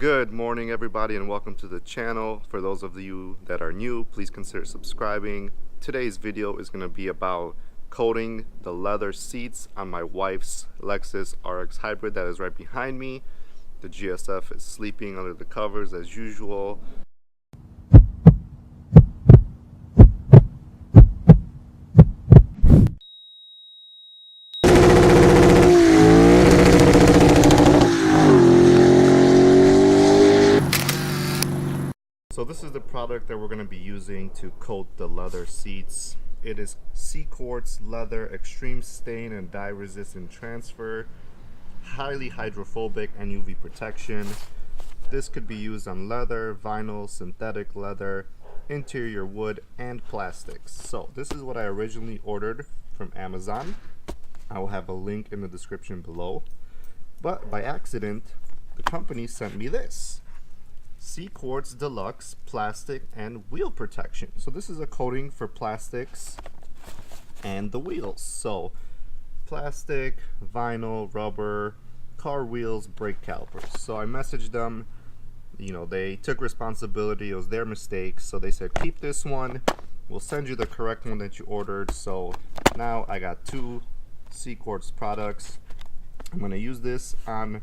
Good morning, everybody, and welcome to the channel. For those of you that are new, please consider subscribing. Today's video is going to be about coating the leather seats on my wife's Lexus RX hybrid that is right behind me. The GSF is sleeping under the covers as usual. So this is the product that we're going to be using to coat the leather seats. It is CQUARTS leather, extreme stain and dye resistant transfer, highly hydrophobic and UV protection. This could be used on leather, vinyl, synthetic leather, interior wood, and plastics. So this is what I originally ordered from Amazon. I will have a link in the description below. But by accident, the company sent me this. CQUARTS Deluxe Plastic and Wheel Protection. So this is a coating for plastics and the wheels. So plastic, vinyl, rubber, car wheels, brake calipers. So I messaged them, they took responsibility, it was their mistake. So they said, keep this one, we'll send you the correct one that you ordered. So now I got two CQUARTS products. I'm gonna use this on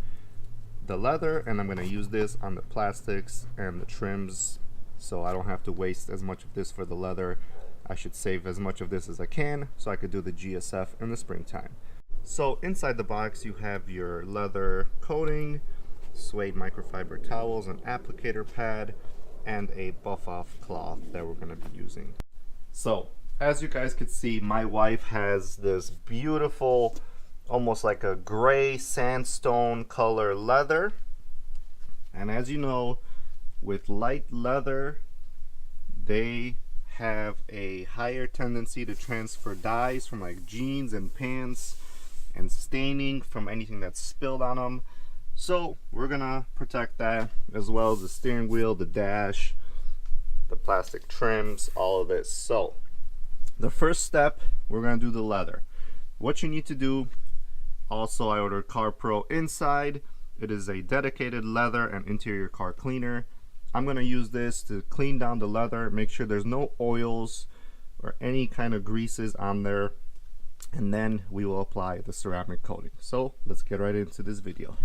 the leather and I'm going to use this on the plastics and the trims, so I don't have to waste as much of this for the leather. I should save as much of this as I can so I could do the GSF in the springtime. So inside the box you have your leather coating, suede microfiber towels, an applicator pad, and a buff off cloth that we're going to be using. So as you guys can see, my wife has this beautiful, almost like a gray sandstone color leather, and as you know, with light leather they have a higher tendency to transfer dyes from like jeans and pants and staining from anything that's spilled on them. So we're gonna protect that, as well as the steering wheel, the dash, the plastic trims, all of this. So the first step, we're gonna do the leather. What you need to do, also, I ordered CarPro Inside. It is a dedicated leather and interior car cleaner. I'm going to use this to clean down the leather, make sure there's no oils or any kind of greases on there, and then we will apply the ceramic coating. So let's get right into this video.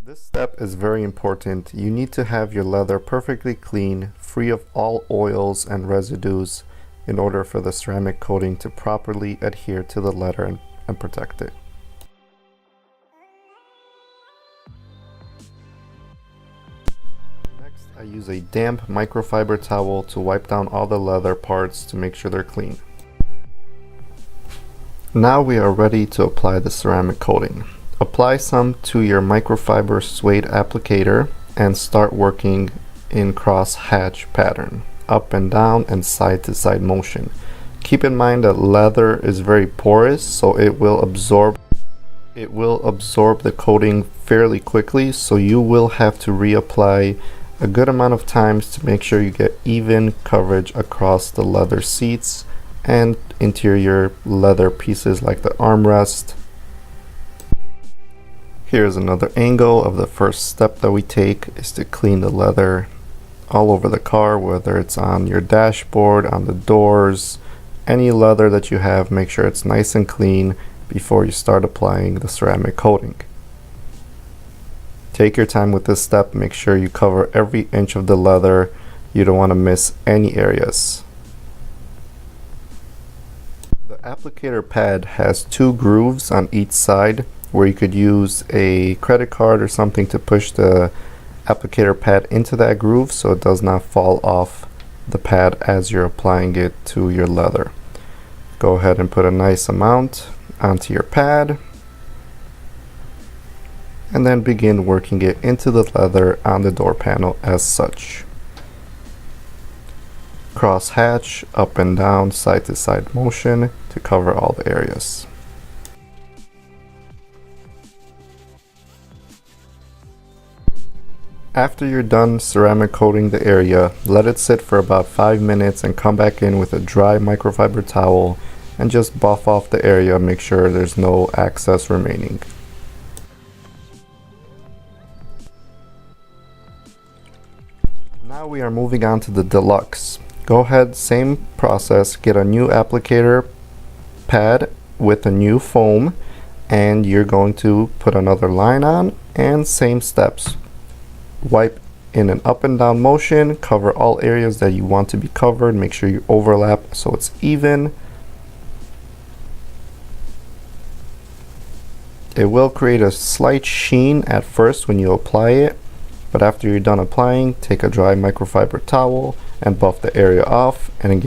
This step is very important. You need to have your leather perfectly clean, free of all oils and residues, in order for the ceramic coating to properly adhere to the leather and protect it. I use a damp microfiber towel to wipe down all the leather parts to make sure they're clean. Now we are ready to apply the ceramic coating. Apply some to your microfiber suede applicator and start working in cross hatch pattern, up and down and side to side motion. Keep in mind that leather is very porous, so it will absorb the coating fairly quickly, so you will have to reapply a good amount of times to make sure you get even coverage across the leather seats and interior leather pieces like the armrest. Here's another angle of the first step that we take, is to clean the leather all over the car, whether it's on your dashboard, on the doors, any leather that you have. Make sure it's nice and clean before you start applying the ceramic coating. Take your time with this step, make sure you cover every inch of the leather. You don't want to miss any areas. The applicator pad has two grooves on each side where you could use a credit card or something to push the applicator pad into that groove so it does not fall off the pad as you're applying it to your leather. Go ahead and put a nice amount onto your pad, and then begin working it into the leather on the door panel as such. Cross hatch, up and down, side to side motion to cover all the areas. After you're done ceramic coating the area, let it sit for about 5 minutes and come back in with a dry microfiber towel and just buff off the area, make sure there's no excess remaining. Now we are moving on to the Deluxe. Go ahead, same process, get a new applicator pad with a new foam, and you're going to put another line on, and same steps. Wipe in an up and down motion, cover all areas that you want to be covered, make sure you overlap so it's even. It will create a slight sheen at first when you apply it, but after you're done applying, take a dry microfiber towel and buff the area off, and it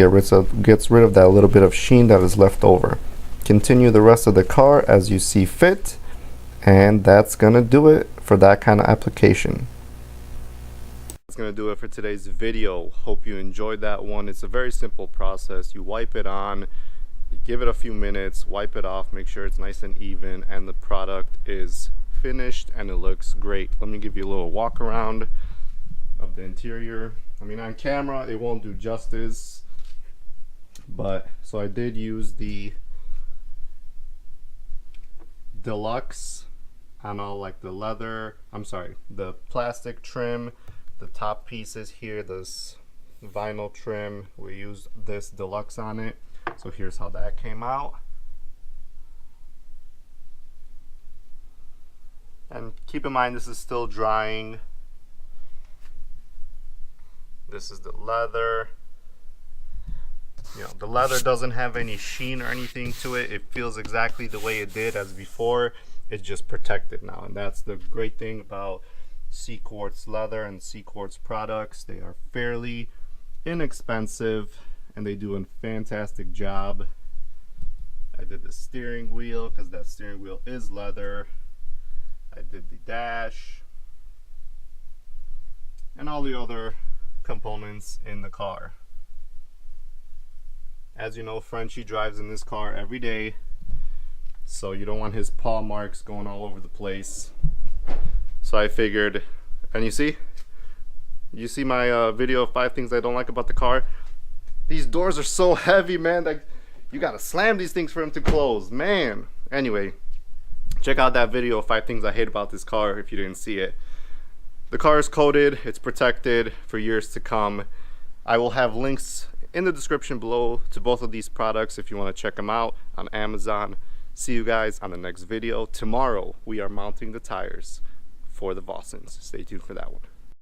gets rid of that little bit of sheen that is left over. Continue the rest of the car as you see fit, and that's gonna do it for that kind of application. That's gonna do it for today's video. Hope you enjoyed that one. It's a very simple process. You wipe it on, you give it a few minutes, wipe it off, make sure it's nice and even, and the product is finished and it looks great. Let me give you a little walk around of the interior. I mean, on camera it won't do justice, but so I did use the Deluxe on all like the leather, the plastic trim, the top pieces here, this vinyl trim, we used this Deluxe on it. So here's how that came out. And keep in mind, this is still drying. This is the leather. You know, the leather doesn't have any sheen or anything to it. It feels exactly the way it did as before. It's just protected now. And that's the great thing about CQUARTS leather and CQUARTS products. They are fairly inexpensive and they do a fantastic job. I did the steering wheel because that steering wheel is leather. I did the dash and all the other components in the car. As you know, Frenchie drives in this car every day, so you don't want his paw marks going all over the place. So I figured, and you see my video of 5 things I don't like about the car. These doors are so heavy, man, that you gotta slam these things for them to close, man. Anyway, check out that video of 5 things I hate about this car if you didn't see it. The car is coated, it's protected for years to come. I will have links in the description below to both of these products if you want to check them out on Amazon. See you guys on the next video. Tomorrow we are mounting the tires for the Vossens. Stay tuned for that one.